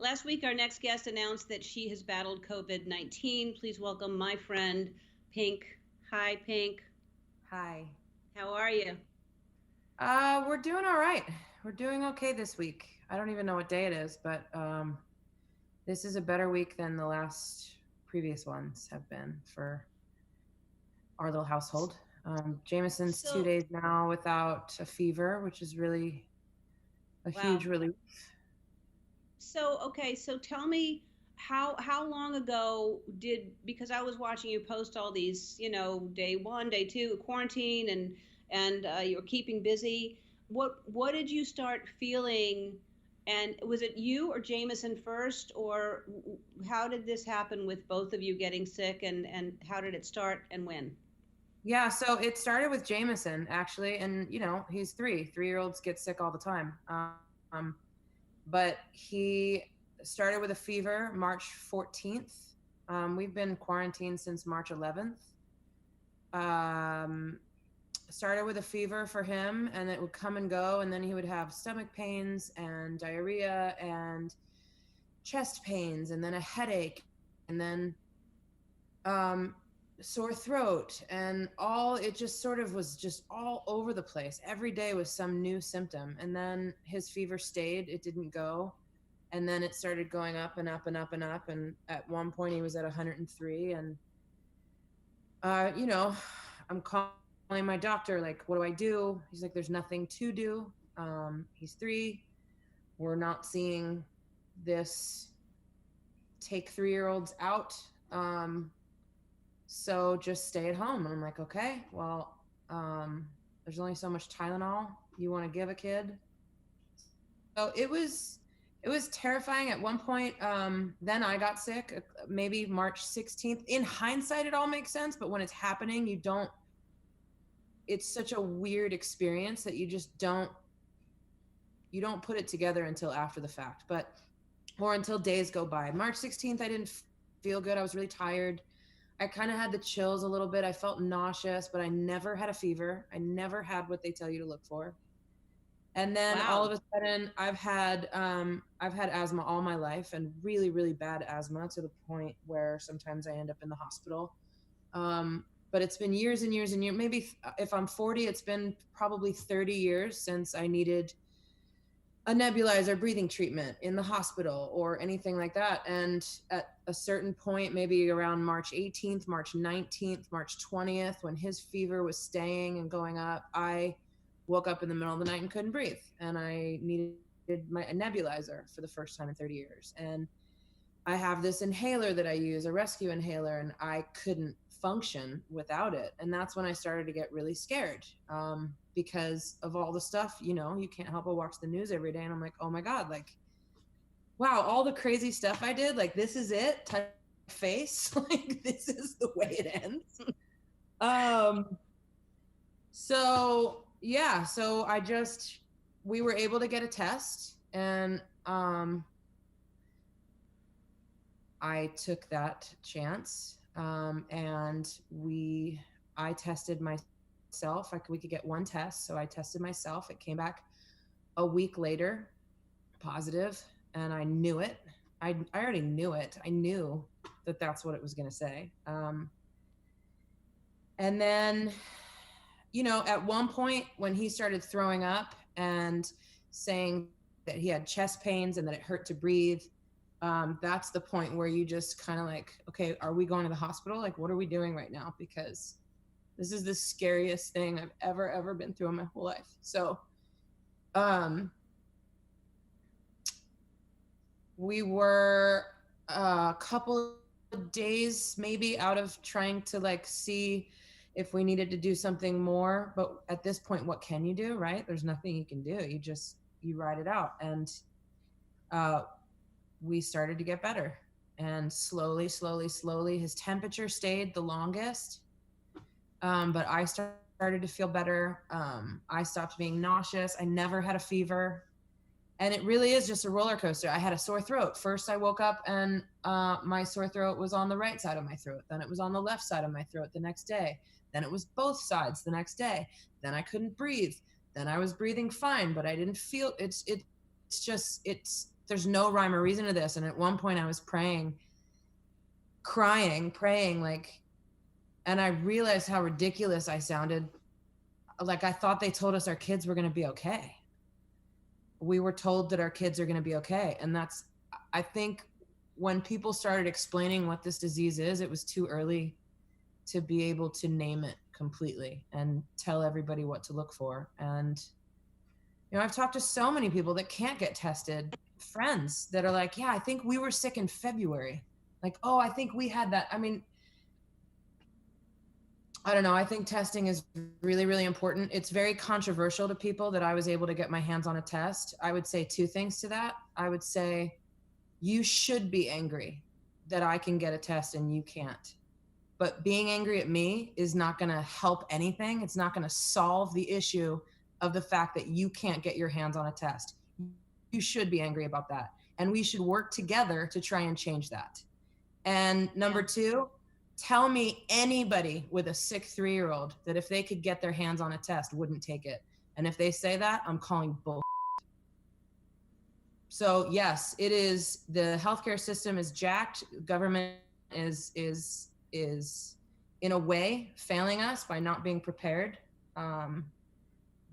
Last week, our next guest announced that she has battled COVID-19. Please welcome my friend, Pink. Hi, Pink. Hi. How are you? We're doing all right. We're doing okay this week. I don't even know what day it is, but this is a better week than the last previous ones have been for our little household. Jameson's two So, days now without a fever, which is really a wow. huge relief. So tell me how long ago did, because I was watching you post all these, day one, day two, quarantine, and you were keeping busy. What did you start feeling? And was it you or Jameson first, or how did this happen with both of you getting sick, and how did it start and when? Yeah, so it started with Jameson actually, and he's three. 3-year-olds get sick all the time. But he started with a fever March 14th. We've been quarantined since March 11th. Um, Started with a fever for him, and it would come and go, and then he would have stomach pains and diarrhea and chest pains, and then a headache, and then um, sore throat, and all it just sort of was just all over the place. Every day was some new symptom, and then his fever stayed, it didn't go, and then it started going up and up and up and up, and at one point he was at 103. And you know I'm calling my doctor, like, what do I do? He's like, there's nothing to do. He's 3. We're not seeing this take 3-year-olds out. So just stay at home. And I'm like, okay, well, there's only so much Tylenol you want to give a kid. So it was terrifying at one point. Then I got sick, maybe March 16th. In hindsight, it all makes sense, but when it's happening, you don't. It's such a weird experience that you don't put it together until after the fact, but or until days go by. March 16th, I didn't feel good. I was really tired. I kind of had the chills a little bit. I felt nauseous, but I never had a fever. I never had what they tell you to look for. And then all Wow. of a sudden, I've had asthma all my life, and really really bad asthma, to the point where sometimes I end up in the hospital. But it's been years and years and years. Maybe if I'm 40, it's been probably 30 years since I needed a nebulizer breathing treatment in the hospital or anything like that. And at a certain point, maybe around March 18th, March 19th, March 20th, when his fever was staying and going up, I woke up in the middle of the night and couldn't breathe. And I needed a nebulizer for the first time in 30 years. And I have this inhaler that I use, a rescue inhaler, and I couldn't function without it. And that's when I started to get really scared, because of all the stuff. You can't help but watch the news every day. And I'm like, oh my God, like, wow, all the crazy stuff I did, like, this is it type face. Like, this is the way it ends. Um, so, yeah, so we were able to get a test, and I took that chance, and I tested myself. We could get one test, so I tested myself. It came back a week later, positive, and I knew it. I already knew it. I knew that that's what it was going to say. And then, at one point when he started throwing up and saying that he had chest pains and that it hurt to breathe, that's the point where you just kind of like, okay, are we going to the hospital? Like, what are we doing right now? Because this is the scariest thing I've ever been through in my whole life. So, um, we were a couple of days maybe out of trying to like see if we needed to do something more. But at this point, what can you do, right? There's nothing you can do. You ride it out. And uh, we started to get better. And slowly, slowly, slowly, his temperature stayed the longest. But I started to feel better. I stopped being nauseous. I never had a fever. And it really is just a roller coaster. I had a sore throat. First, I woke up and my sore throat was on the right side of my throat. Then it was on the left side of my throat the next day. Then it was both sides the next day. Then I couldn't breathe. Then I was breathing fine, but I didn't feel it's just it's there's there's no rhyme or reason to this. And at one point I was praying, crying, praying, like, and I realized how ridiculous I sounded. Like, I thought they told us our kids were going to be okay. We were told that our kids are going to be okay. And that's, I think when people started explaining what this disease is, it was too early to be able to name it completely and tell everybody what to look for. And, you know, I've talked to so many people that can't get tested, friends that are like, yeah, I think we were sick in February. Like, oh, I think we had that. I mean, I don't know. I think testing is really, really important. It's very controversial to people that I was able to get my hands on a test. I would say two things to that. I would say, you should be angry that I can get a test and you can't. But being angry at me is not going to help anything. It's not going to solve the issue of the fact that you can't get your hands on a test. You should be angry about that. And we should work together to try and change that. And number two, tell me anybody with a sick 3-year-old that if they could get their hands on a test wouldn't take it. And if they say that, I'm calling bull. So yes, it is, the healthcare system is jacked. Government is in a way failing us by not being prepared.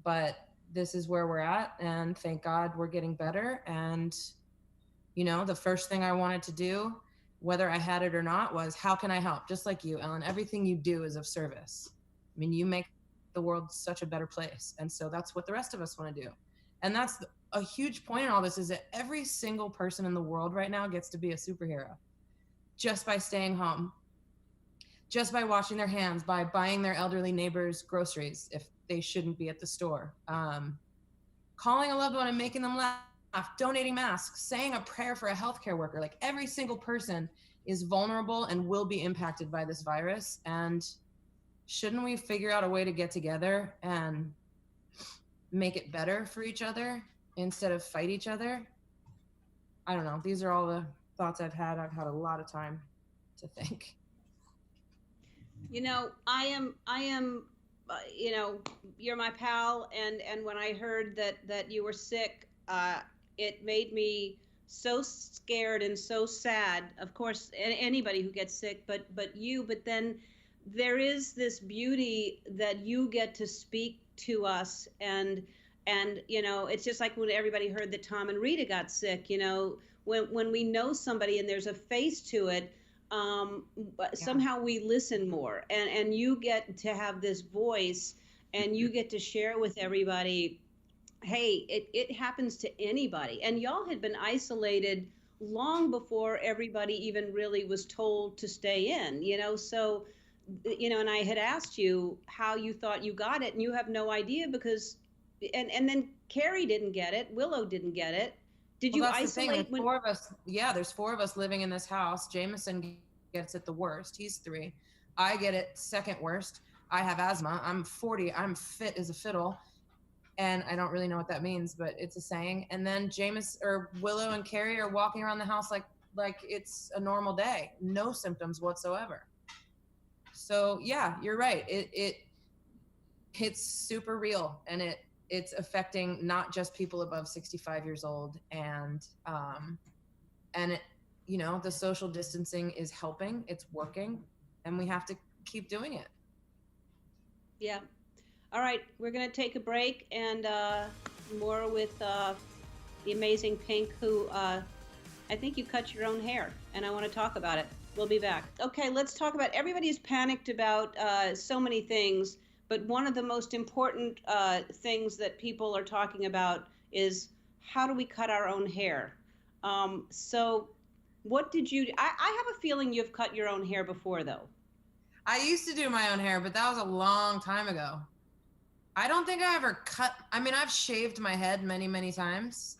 But this is where we're at, and thank God we're getting better. And, you know, the first thing I wanted to do, whether I had it or not, was how can I help? Just like you, Ellen, everything you do is of service. I mean, you make the world such a better place. And so that's what the rest of us want to do. And that's a huge point in all this, is that every single person in the world right now gets to be a superhero just by staying home, just by washing their hands, by buying their elderly neighbors groceries if they shouldn't be at the store, calling a loved one and making them laugh, donating masks, saying a prayer for a healthcare worker. Like, every single person is vulnerable and will be impacted by this virus. And shouldn't we figure out a way to get together and make it better for each other instead of fight each other? I don't know. These are all the thoughts I've had. I've had a lot of time to think. You know, I am, you know, you're my pal, and when I heard that you were sick, it made me so scared and so sad. Of course, anybody who gets sick, but you. But then there is this beauty that you get to speak to us, and you know, it's just like when everybody heard that Tom and Rita got sick. You know, when we know somebody and there's a face to it. Somehow we listen more, and you get to have this voice, and you get to share with everybody, hey, it happens to anybody. And y'all had been isolated long before everybody even really was told to stay in, you know. So, you know, and I had asked you how you thought you got it, and you have no idea, because and then Carrie didn't get it, Willow didn't get it. Did you isolate when 4 of us? Yeah, there's 4 of us living in this house. Jameson gets it the worst. He's 3. I get it second worst. I have asthma. I'm 40. I'm fit as a fiddle. And I don't really know what that means, but it's a saying. And then Willow and Carrie are walking around the house like it's a normal day. No symptoms whatsoever. So yeah, you're right. It's super real, and it's affecting not just people above 65 years old, and it, you know, the social distancing is helping, it's working, and we have to keep doing it. Yeah. All right, we're going to take a break, and more with the amazing Pink, who I think you cut your own hair, and I want to talk about it. We'll be back. Okay, let's talk about, everybody's panicked about so many things, but one of the most important things that people are talking about is, how do we cut our own hair? So what did you, I have a feeling you've cut your own hair before, though. I used to do my own hair, but that was a long time ago. I don't think I ever cut, I mean, I've shaved my head many, many times,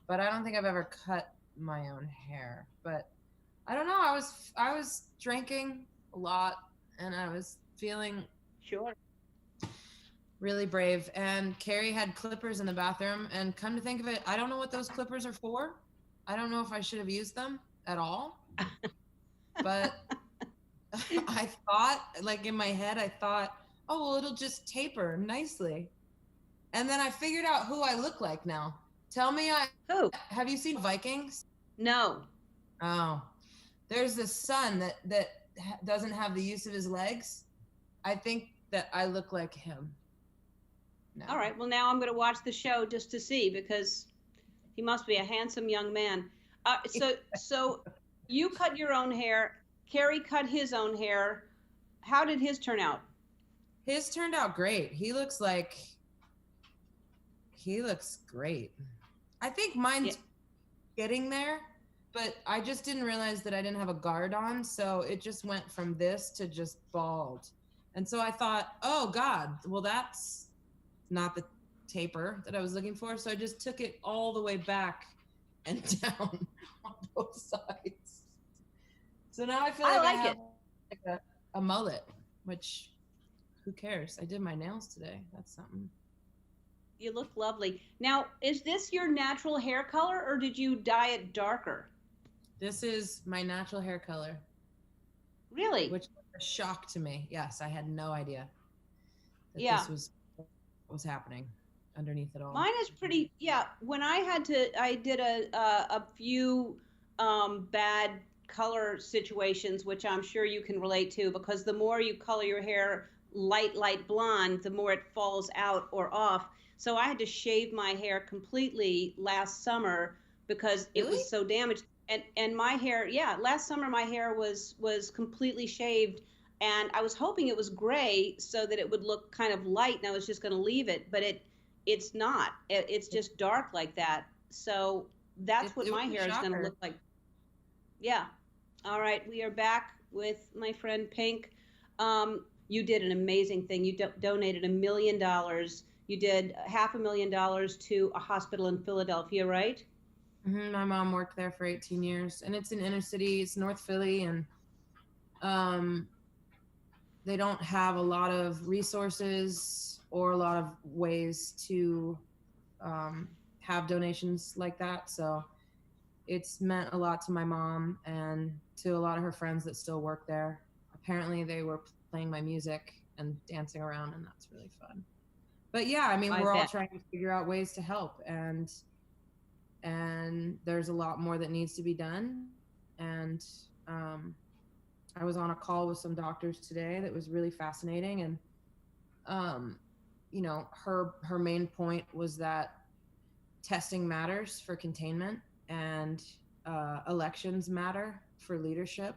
but I don't think I've ever cut my own hair. But I don't know, I was drinking a lot, and I was feeling Sure. really brave. And Carrie had clippers in the bathroom, and come to think of it, I don't know what those clippers are for. I don't know if I should have used them at all. But I thought, like, in my head, I thought, oh, well, it'll just taper nicely. And then I figured out who I look like now. Tell me, Who? have you seen Vikings? No. Oh, there's this son that doesn't have the use of his legs. I think that I look like him. No. All right. Well, now I'm going to watch the show just to see, because he must be a handsome young man. So you cut your own hair. Kerry cut his own hair. How did his turn out? His turned out great. He looks great. I think mine's getting there, but I just didn't realize that I didn't have a guard on, so it just went from this to just bald. And so I thought, oh God, well, that's not the taper that I was looking for. So I just took it all the way back and down on both sides. So now I feel like I have like a mullet, which who cares? I did my nails today. That's something. You look lovely. Now, is this your natural hair color, or did you dye it darker? This is my natural hair color. Really? Which was a shock to me. Yes, I had no idea that Yeah. this was what was happening underneath it all. Mine is pretty, yeah. When I did a few bad color situations, which I'm sure you can relate to, because the more you color your hair light blonde, the more it falls out or off. So I had to shave my hair completely last summer because it Really? was so damaged. And my hair, yeah, last summer my hair was completely shaved, and I was hoping it was gray so that it would look kind of light, and I was just going to leave it, but it's not. It's just dark like that. So that's what my hair is going to look like. Yeah. All right, we are back with my friend Pink. You did an amazing thing. You donated $1 million. You did $500,000 to a hospital in Philadelphia, right? Mm-hmm. My mom worked there for 18 years, and it's in inner city. It's North Philly, and they don't have a lot of resources or a lot of ways to have donations like that. So it's meant a lot to my mom and to a lot of her friends that still work there. Apparently they were playing my music and dancing around, and that's really fun. But yeah, I mean, we're all trying to figure out ways to help, and there's a lot more that needs to be done. And I was on a call with some doctors today that was really fascinating, and you know, her main point was that testing matters for containment, and elections matter for leadership,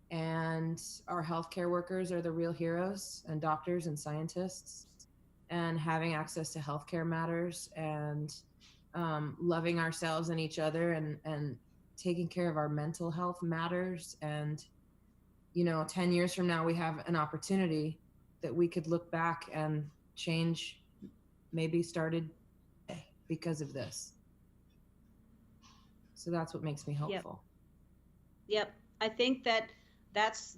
and our healthcare workers are the real heroes, and doctors and scientists, and having access to healthcare matters, and loving ourselves and each other, and taking care of our mental health matters. And you know, 10 years from now, we have an opportunity that we could look back and change maybe started because of this. So that's what makes me hopeful. Yep. I think that's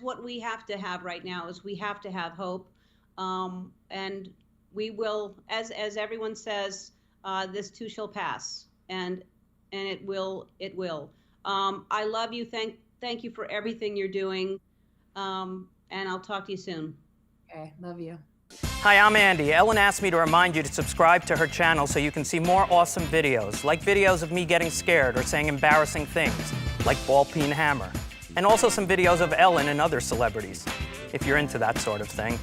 what we have to have right now, is we have to have hope. And we will, as everyone says, this too shall pass, and it will. I love you. Thank you for everything you're doing. And I'll talk to you soon. Okay. Love you. Hi, I'm Andy. Ellen asked me to remind you to subscribe to her channel so you can see more awesome videos, like videos of me getting scared or saying embarrassing things, like ball peen hammer, and also some videos of Ellen and other celebrities, if you're into that sort of thing.